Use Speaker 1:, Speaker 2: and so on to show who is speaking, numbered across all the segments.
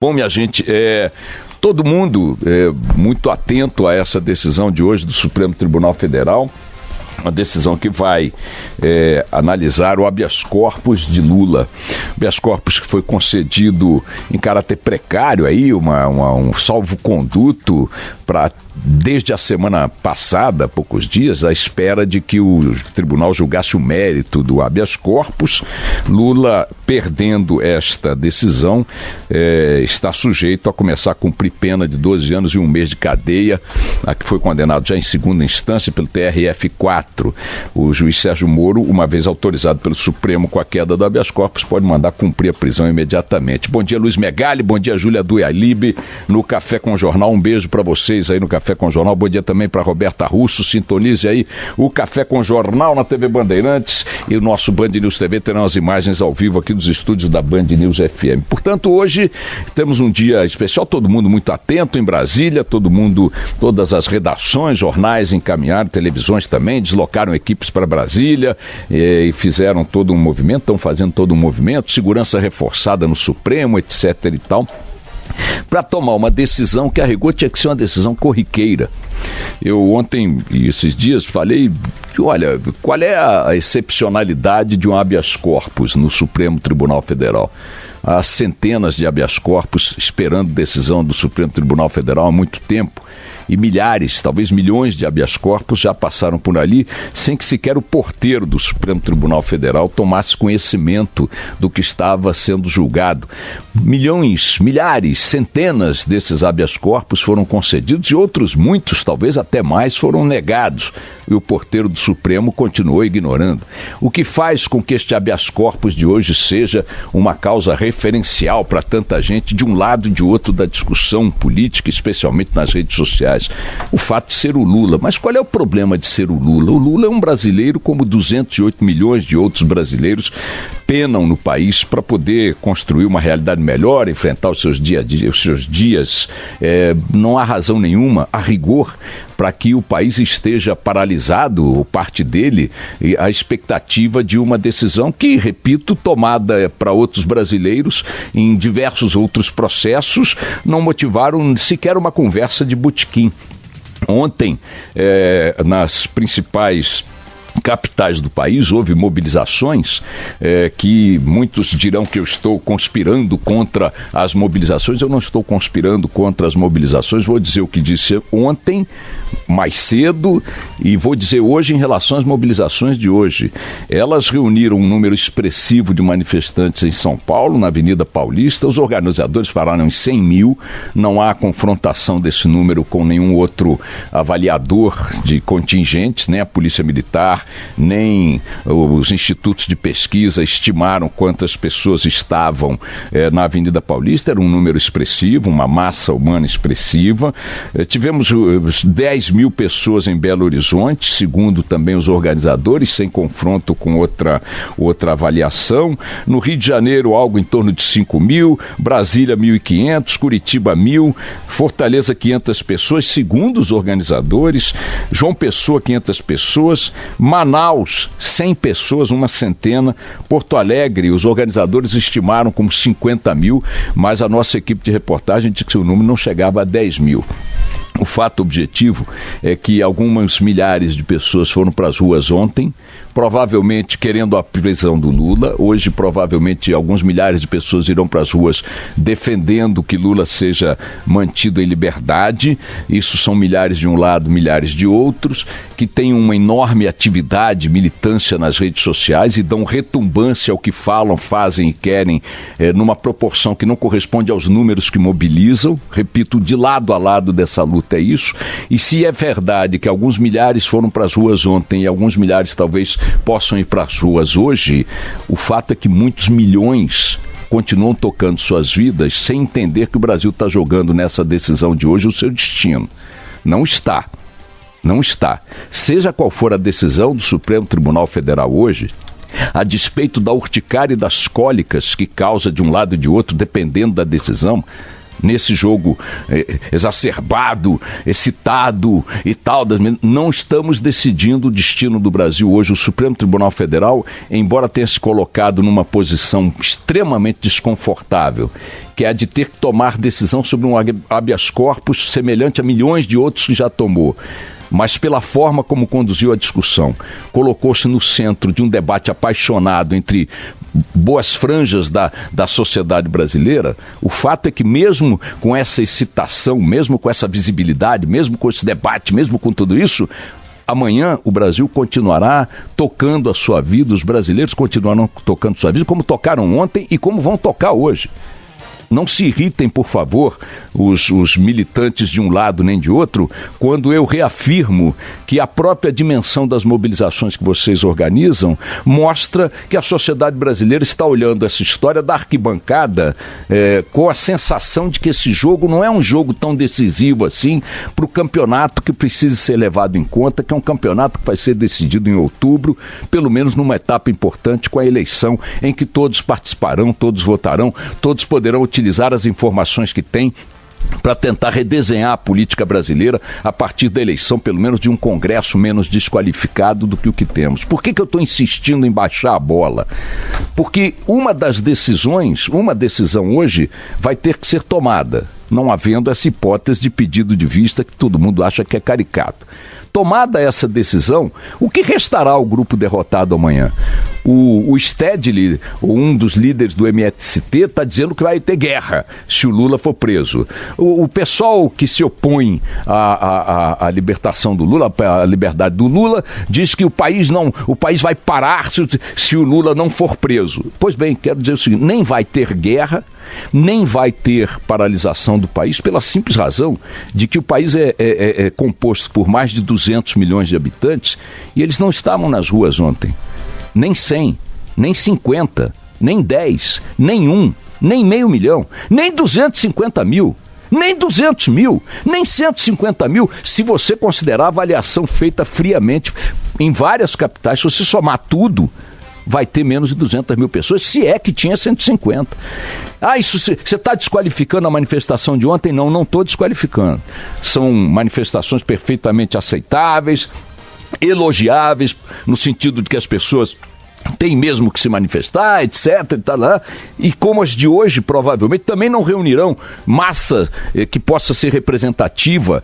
Speaker 1: Bom, minha gente, todo mundo muito atento a essa decisão de hoje do Supremo Tribunal Federal, uma decisão que vai analisar o habeas corpus de Lula. O habeas corpus que foi concedido em caráter precário, aí, um salvo-conduto para, desde a semana passada, poucos dias, à espera de que o tribunal julgasse o mérito do habeas corpus. Lula, perdendo esta decisão, está sujeito a começar a cumprir pena de 12 anos e 1 mês de cadeia, a que foi condenado já em segunda instância pelo TRF4. O juiz Sérgio Moro, uma vez autorizado pelo Supremo com a queda do habeas corpus, pode mandar cumprir a prisão imediatamente. Bom dia, Luiz Megali, bom dia, Júlia Dualibe, no Café com o Jornal. Um beijo para vocês aí no Café com o Jornal. Bom dia também para Roberta Russo. Sintonize aí o Café com o Jornal na TV Bandeirantes, e o nosso Band News TV terão as imagens ao vivo aqui dos estúdios da Band News FM. Portanto, hoje temos um dia especial, todo mundo muito atento em Brasília, todas as redações, jornais encaminharam, televisões também, deslocaram equipes para Brasília e fizeram todo um movimento, estão fazendo todo um movimento, segurança reforçada no Supremo, etc. e tal, para tomar uma decisão que a rigor tinha que ser uma decisão corriqueira. Eu ontem e esses dias falei, olha, qual é a excepcionalidade de um habeas corpus no Supremo Tribunal Federal? Há centenas de habeas corpus esperando decisão do Supremo Tribunal Federal há muito tempo, e milhares, talvez milhões de habeas corpus já passaram por ali sem que sequer o porteiro do Supremo Tribunal Federal tomasse conhecimento do que estava sendo julgado. Milhões, milhares, centenas desses habeas corpus foram concedidos e outros muitos, talvez até mais, foram negados. E o porteiro do Supremo continuou ignorando. O que faz com que este habeas corpus de hoje seja uma causa referencial para tanta gente de um lado e de outro da discussão política, especialmente nas redes sociais. O fato de ser o Lula. Mas qual é o problema de ser o Lula? O Lula é um brasileiro como 208 milhões de outros brasileiros penam no país para poder construir uma realidade melhor, enfrentar os seus dias. Não há razão nenhuma, a rigor, para que o país esteja paralisado, ou parte dele, a expectativa de uma decisão que, repito, tomada para outros brasileiros em diversos outros processos, não motivaram sequer uma conversa de botequim. Ontem, nas principais capitais do país, houve mobilizações que muitos dirão que eu estou conspirando contra as mobilizações. Eu não estou conspirando contra as mobilizações, vou dizer o que disse ontem, mais cedo, e vou dizer hoje em relação às mobilizações de hoje. Elas reuniram um número expressivo de manifestantes em São Paulo, na Avenida Paulista. Os organizadores falaram em 100 mil, não há confrontação desse número com nenhum outro avaliador de contingentes, nem a Polícia Militar, nem os institutos de pesquisa estimaram quantas pessoas estavam na Avenida Paulista. Era um número expressivo, uma massa humana expressiva. Tivemos 10 mil pessoas em Belo Horizonte, segundo também os organizadores, sem confronto com outra avaliação. No Rio de Janeiro, algo em torno de 5 mil, Brasília 1.500, Curitiba 1.000, Fortaleza 500 pessoas, segundo os organizadores, João Pessoa 500 pessoas, Manaus, 100 pessoas, uma centena. Porto Alegre, os organizadores estimaram como 50 mil, mas a nossa equipe de reportagem disse que o número não chegava a 10 mil. O fato objetivo é que algumas milhares de pessoas foram para as ruas ontem, provavelmente querendo a prisão do Lula. Hoje, provavelmente, alguns milhares de pessoas irão para as ruas defendendo que Lula seja mantido em liberdade. Isso são milhares de um lado, milhares de outros, que têm uma enorme atividade, militância nas redes sociais e dão retumbância ao que falam, fazem e querem, numa proporção que não corresponde aos números que mobilizam. Repito, de lado a lado dessa luta é isso. E se é verdade que alguns milhares foram para as ruas ontem e alguns milhares talvez possam ir para as ruas hoje, o fato é que muitos milhões continuam tocando suas vidas sem entender que o Brasil está jogando nessa decisão de hoje o seu destino. Não está. Não está. Seja qual for a decisão do Supremo Tribunal Federal hoje, a despeito da urticária e das cólicas que causa de um lado e de outro, dependendo da decisão, nesse jogo exacerbado, excitado e tal. Não estamos decidindo o destino do Brasil hoje. O Supremo Tribunal Federal, embora tenha se colocado numa posição extremamente desconfortável, que é a de ter que tomar decisão sobre um habeas corpus semelhante a milhões de outros que já tomou, mas pela forma como conduziu a discussão, colocou-se no centro de um debate apaixonado entre boas franjas da sociedade brasileira. O fato é que mesmo com essa excitação, mesmo com essa visibilidade, mesmo com esse debate, mesmo com tudo isso, amanhã o Brasil continuará tocando a sua vida, os brasileiros continuarão tocando a sua vida, como tocaram ontem e como vão tocar hoje. Não se irritem, por favor, os militantes de um lado nem de outro, quando eu reafirmo que a própria dimensão das mobilizações que vocês organizam mostra que a sociedade brasileira está olhando essa história da arquibancada com a sensação de que esse jogo não é um jogo tão decisivo assim para o campeonato que precisa ser levado em conta, que é um campeonato que vai ser decidido em outubro, pelo menos numa etapa importante, com a eleição em que todos participarão, todos votarão, todos poderão utilizar as informações que têm para tentar redesenhar a política brasileira a partir da eleição, pelo menos de um Congresso menos desqualificado do que o que temos. Por que eu estou insistindo em baixar a bola? Porque uma decisão hoje vai ter que ser tomada, não havendo essa hipótese de pedido de vista que todo mundo acha que é caricato. Tomada essa decisão, o que restará ao grupo derrotado amanhã? O Stedley, um dos líderes do MST, está dizendo que vai ter guerra se o Lula for preso. O pessoal que se opõe à libertação do Lula, à liberdade do Lula, diz que o país vai parar se o Lula não for preso. Pois bem, quero dizer o seguinte, nem vai ter guerra, nem vai ter paralisação do país, pela simples razão de que o país é composto por mais de 200 milhões de habitantes e eles não estavam nas ruas ontem. Nem 100, nem 50, nem 10, nem 1, nem meio milhão, nem 250 mil, nem 200 mil, nem 150 mil, se você considerar a avaliação feita friamente em várias capitais. Se você somar tudo, vai ter menos de 200 mil pessoas, se é que tinha 150. Isso você está desqualificando a manifestação de ontem? Não estou desqualificando. São manifestações perfeitamente aceitáveis, elogiáveis, no sentido de que as pessoas têm mesmo que se manifestar, etc. E como as de hoje, provavelmente, também não reunirão massa que possa ser representativa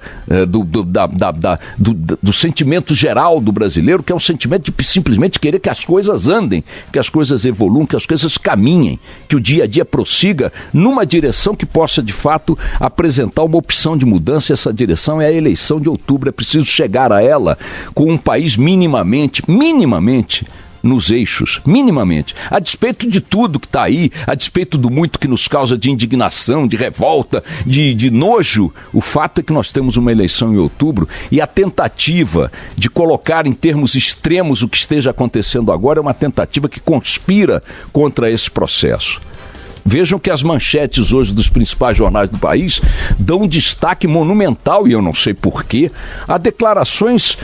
Speaker 1: do sentimento geral do brasileiro, que é um sentimento de simplesmente querer que as coisas andem, que as coisas evoluam, que as coisas caminhem, que o dia a dia prossiga numa direção que possa, de fato, apresentar uma opção de mudança. Essa direção é a eleição de outubro. É preciso chegar a ela com um país minimamente nos eixos, minimamente, a despeito de tudo que está aí, a despeito do muito que nos causa de indignação, de revolta, de nojo. O fato é que nós temos uma eleição em outubro e a tentativa de colocar em termos extremos o que esteja acontecendo agora é uma tentativa que conspira contra esse processo. Vejam que as manchetes hoje dos principais jornais do país dão um destaque monumental, e eu não sei porquê, a declarações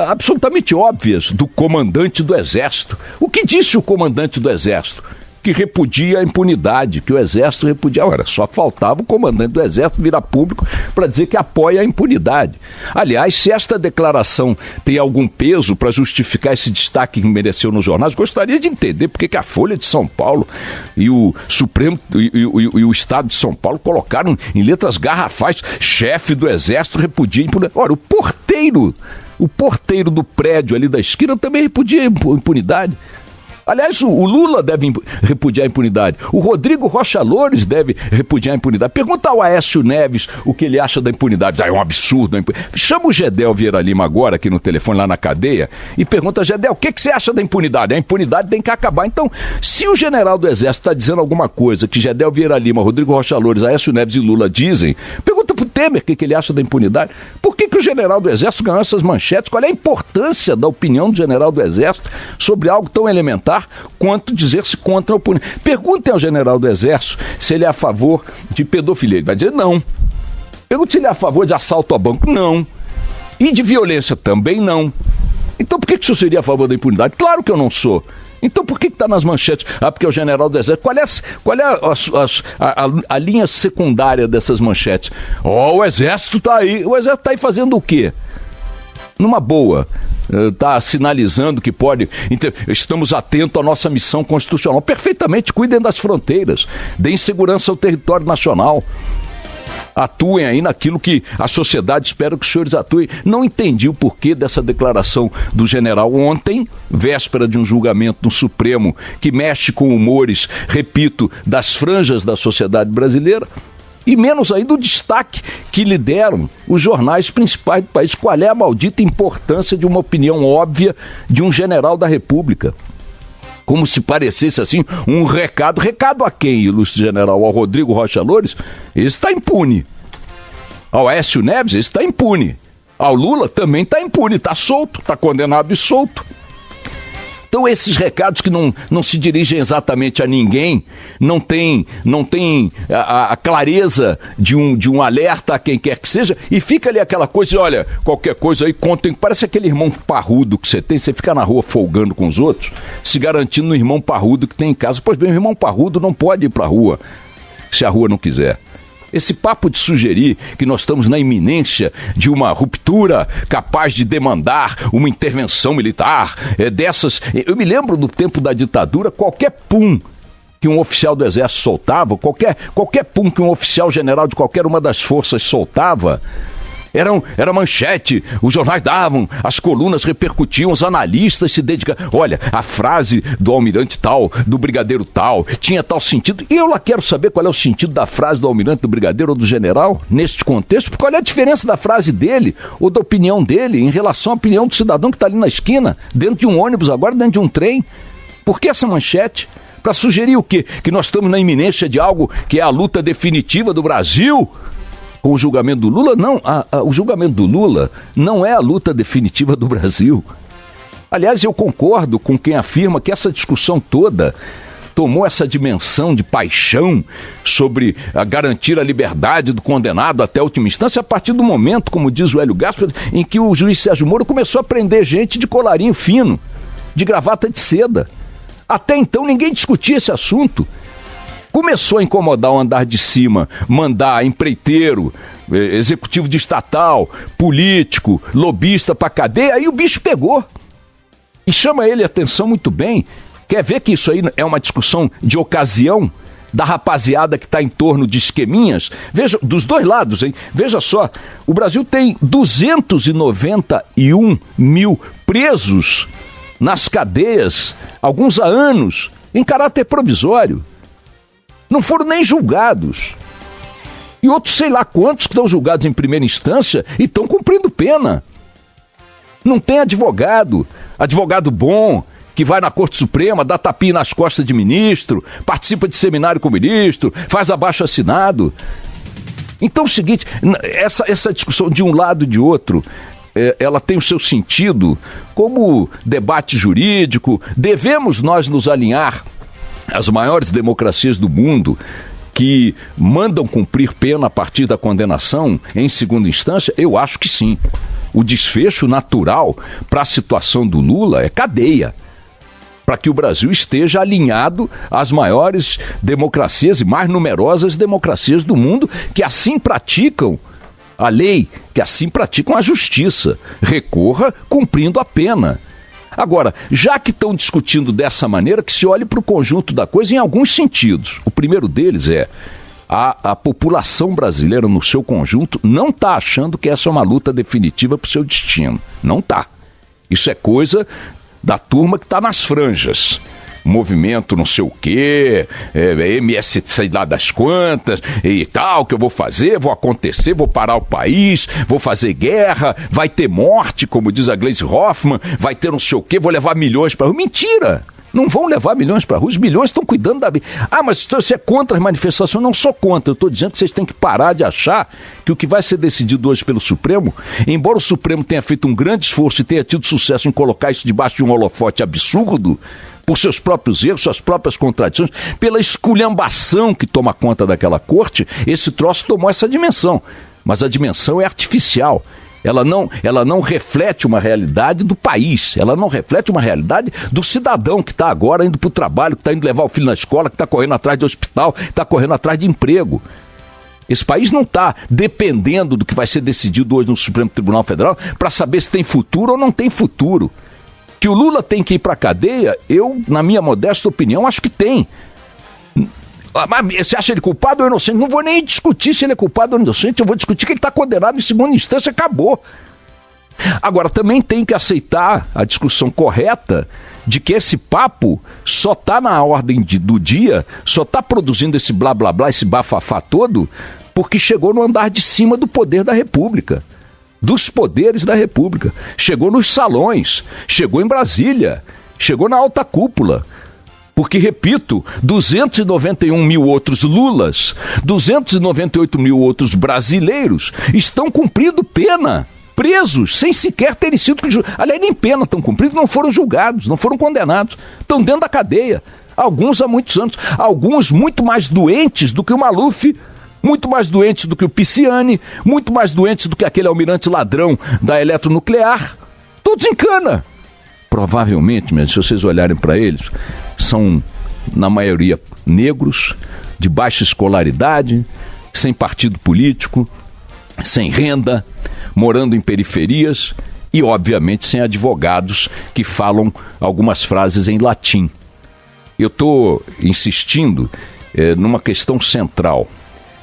Speaker 1: absolutamente óbvias do comandante do Exército. O que disse o comandante do Exército? Que repudia a impunidade, que o Exército repudia. Ora, só faltava o comandante do Exército virar público para dizer que apoia a impunidade. Aliás, se esta declaração tem algum peso para justificar esse destaque que mereceu nos jornais, gostaria de entender porque que a Folha de São Paulo e o Supremo e o Estado de São Paulo colocaram em letras garrafais: chefe do Exército repudia a impunidade. Ora, o porteiro do prédio ali da esquina também repudia a impunidade. Aliás, o Lula deve repudiar a impunidade. O Rodrigo Rocha Loures deve repudiar a impunidade. Pergunta ao Aécio Neves o que ele acha da impunidade. É um absurdo. Chama o Gedel Vieira Lima agora, aqui no telefone, lá na cadeia, e pergunta: Gedel, o que você acha da impunidade? A impunidade tem que acabar. Então, se o general do Exército está dizendo alguma coisa que Gedel Vieira Lima, Rodrigo Rocha Loures, Aécio Neves e Lula dizem, pergunta pro Temer o que ele acha da impunidade. Por que o general do Exército ganhou essas manchetes? Qual é a importância da opinião do general do Exército sobre algo tão elementar quanto dizer-se contra a impunidade? Perguntem ao general do Exército se ele é a favor de pedofilia. Ele vai dizer não. Pergunte se ele é a favor de assalto a banco. Não. E de violência também não. Então por que o senhor seria a favor da impunidade? Claro que eu não sou. Então por que está nas manchetes? Porque é o general do Exército. Qual é a linha secundária dessas manchetes? O Exército está aí. O Exército está aí fazendo o quê? Numa boa. Está sinalizando que pode... Estamos atentos à nossa missão constitucional. Perfeitamente, cuidem das fronteiras. Deem segurança ao território nacional. Atuem aí naquilo que a sociedade espera que os senhores atuem. Não entendi o porquê dessa declaração do general ontem, véspera de um julgamento no Supremo que mexe com humores, repito, das franjas da sociedade brasileira, e menos aí do destaque que lhe deram os jornais principais do país. Qual é a maldita importância de uma opinião óbvia de um general da República? Como se parecesse assim um recado. Recado a quem, ilustre general? Ao Rodrigo Rocha Loures? Ele está impune. Ao Aécio Neves? Ele está impune. Ao Lula? Também está impune. Está solto, está condenado e solto. Então esses recados que não se dirigem exatamente a ninguém, não tem a clareza de um alerta a quem quer que seja, e fica ali aquela coisa, olha, qualquer coisa aí, contem, parece aquele irmão parrudo que você tem, você fica na rua folgando com os outros, se garantindo no irmão parrudo que tem em casa. Pois bem, o irmão parrudo não pode ir para a rua, se a rua não quiser. Esse papo de sugerir que nós estamos na iminência de uma ruptura capaz de demandar uma intervenção militar, dessas... Eu me lembro do tempo da ditadura, qualquer pum que um oficial do Exército soltava, qualquer pum que um oficial general de qualquer uma das forças soltava, era manchete, os jornais davam, as colunas repercutiam, os analistas se dedicavam. Olha, a frase do almirante tal, do brigadeiro tal, tinha tal sentido. E eu lá quero saber qual é o sentido da frase do almirante, do brigadeiro ou do general neste contexto, porque qual é a diferença da frase dele ou da opinião dele em relação à opinião do cidadão que está ali na esquina, dentro de um ônibus agora, dentro de um trem. Por que essa manchete? Para sugerir o quê? Que nós estamos na iminência de algo que é a luta definitiva do Brasil? Com o julgamento do Lula? Não, o julgamento do Lula não é a luta definitiva do Brasil. Aliás, eu concordo com quem afirma que essa discussão toda tomou essa dimensão de paixão sobre garantir a liberdade do condenado até a última instância a partir do momento, como diz o Hélio Gaspar, em que o juiz Sérgio Moro começou a prender gente de colarinho fino, de gravata de seda. Até então ninguém discutia esse assunto. Começou a incomodar o andar de cima, mandar empreiteiro, executivo de estatal, político, lobista pra cadeia, aí o bicho pegou. E chama ele a atenção muito bem. Quer ver que isso aí é uma discussão de ocasião da rapaziada que está em torno de esqueminhas? Veja, dos dois lados, hein? Veja só, o Brasil tem 291 mil presos nas cadeias, alguns há anos, em caráter provisório. Não foram nem julgados. E outros sei lá quantos que estão julgados em primeira instância e estão cumprindo pena. Não tem advogado bom, que vai na Corte Suprema, dá tapinha nas costas de ministro, participa de seminário com o ministro, faz abaixo-assinado. Então é o seguinte, essa discussão de um lado e de outro, ela tem o seu sentido como debate jurídico. Devemos nós nos alinhar as maiores democracias do mundo que mandam cumprir pena a partir da condenação em segunda instância? Eu acho que sim. O desfecho natural para a situação do Lula é cadeia, para que o Brasil esteja alinhado às maiores democracias e mais numerosas democracias do mundo, que assim praticam a lei, que assim praticam a justiça. Recorra cumprindo a pena. Agora, já que estão discutindo dessa maneira, que se olhe para o conjunto da coisa em alguns sentidos. O primeiro deles é a população brasileira no seu conjunto não está achando que essa é uma luta definitiva para o seu destino. Não está. Isso é coisa da turma que está nas franjas. Movimento não sei o quê, MS sei lá das quantas e tal, que eu vou fazer, vou acontecer, vou parar o país, vou fazer guerra, vai ter morte, como diz a Gleisi Hoffmann, vai ter não sei o quê, vou levar milhões para a rua. Mentira! Não vão levar milhões para a rua, os milhões estão cuidando da... mas você é contra as manifestações? Eu não sou contra, eu estou dizendo que vocês têm que parar de achar que o que vai ser decidido hoje pelo Supremo, embora o Supremo tenha feito um grande esforço e tenha tido sucesso em colocar isso debaixo de um holofote absurdo, por seus próprios erros, suas próprias contradições, pela esculhambação que toma conta daquela corte, esse troço tomou essa dimensão. Mas a dimensão é artificial. Ela não reflete uma realidade do país, ela não reflete uma realidade do cidadão que está agora indo para o trabalho, que está indo levar o filho na escola, que está correndo atrás de hospital, que está correndo atrás de emprego. Esse país não está dependendo do que vai ser decidido hoje no Supremo Tribunal Federal para saber se tem futuro ou não tem futuro. Que o Lula tem que ir para a cadeia, eu, na minha modesta opinião, acho que tem. Mas você acha ele culpado ou inocente? Não vou nem discutir se ele é culpado ou inocente, eu vou discutir que ele está condenado em segunda instância, acabou. Agora, também tem que aceitar a discussão correta de que esse papo só está na ordem do dia, só está produzindo esse blá blá blá, esse bafafá todo, porque chegou no andar de cima do poder da República, dos poderes da República. Chegou nos salões, chegou em Brasília, chegou na alta cúpula. Porque, repito, 291 mil outros Lulas, 298 mil outros brasileiros estão cumprindo pena, presos, sem sequer terem sido julgados. Aliás, nem pena estão cumprindo, não foram julgados, não foram condenados. Estão dentro da cadeia. Alguns há muitos anos. Alguns muito mais doentes do que o Maluf, muito mais doentes do que o Pisciani, muito mais doentes do que aquele almirante ladrão da eletronuclear. Todos em cana. Provavelmente, se vocês olharem para eles, são, na maioria, negros, de baixa escolaridade, sem partido político, sem renda, morando em periferias e, obviamente, sem advogados que falam algumas frases em latim. Eu estou insistindo numa questão central.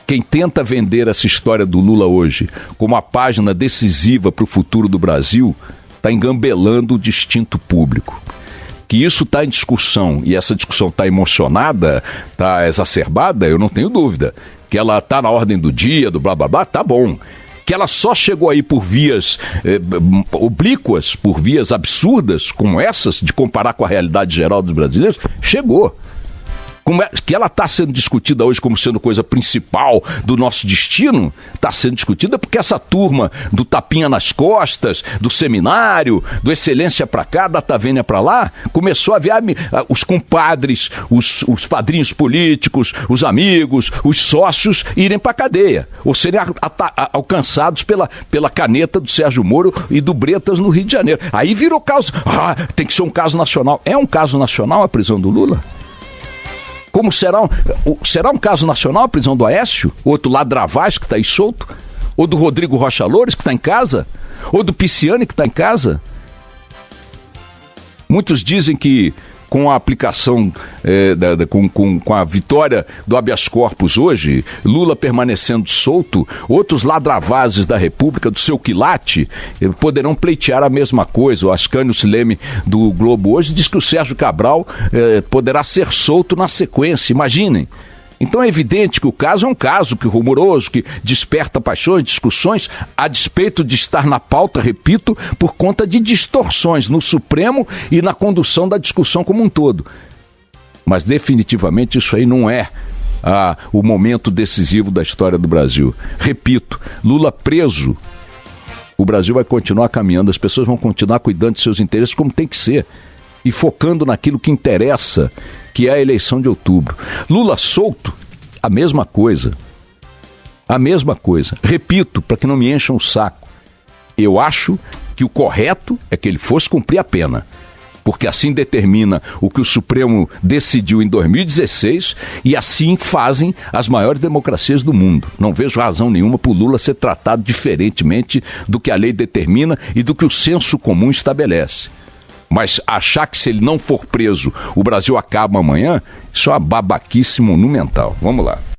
Speaker 1: Quem tenta vender essa história do Lula hoje como a página decisiva para o futuro do Brasil está engambelando o distinto público. Que isso está em discussão e essa discussão está emocionada, está exacerbada, eu não tenho dúvida. Que ela está na ordem do dia, do blá blá blá, tá bom. Que ela só chegou aí por vias oblíquas, por vias absurdas como essas, de comparar com a realidade geral dos brasileiros, chegou. Que ela está sendo discutida hoje como sendo coisa principal do nosso destino, está sendo discutida porque essa turma do tapinha nas costas, do seminário, do excelência para cá, da Tavênia para lá, começou a ver os compadres, os padrinhos políticos, os amigos, os sócios irem para a cadeia, ou serem alcançados pela caneta do Sérgio Moro e do Bretas no Rio de Janeiro. Aí virou caso, tem que ser um caso nacional. É um caso nacional a prisão do Lula? Como será um caso nacional a prisão do Aécio? Outro Ladravaz que está aí solto? Ou do Rodrigo Rocha Loures que está em casa? Ou do Pisciani que está em casa? Muitos dizem que com a aplicação, com a vitória do habeas corpus hoje, Lula permanecendo solto, outros ladravazes da República, do seu quilate, poderão pleitear a mesma coisa. O Ascânio Sileme do Globo hoje diz que o Sérgio Cabral poderá ser solto na sequência, imaginem. Então é evidente que o caso é um caso rumoroso, que desperta paixões, discussões, a despeito de estar na pauta, repito, por conta de distorções no Supremo e na condução da discussão como um todo. Mas definitivamente isso aí não é o momento decisivo da história do Brasil. Repito, Lula preso, o Brasil vai continuar caminhando, as pessoas vão continuar cuidando de seus interesses como tem que ser. E focando naquilo que interessa, que é a eleição de outubro. Lula solto, a mesma coisa. A mesma coisa. Repito, para que não me encham o saco. Eu acho que o correto é que ele fosse cumprir a pena. Porque assim determina o que o Supremo decidiu em 2016 e assim fazem as maiores democracias do mundo. Não vejo razão nenhuma para o Lula ser tratado diferentemente do que a lei determina e do que o senso comum estabelece. Mas achar que se ele não for preso, o Brasil acaba amanhã, isso é uma babaquice monumental. Vamos lá.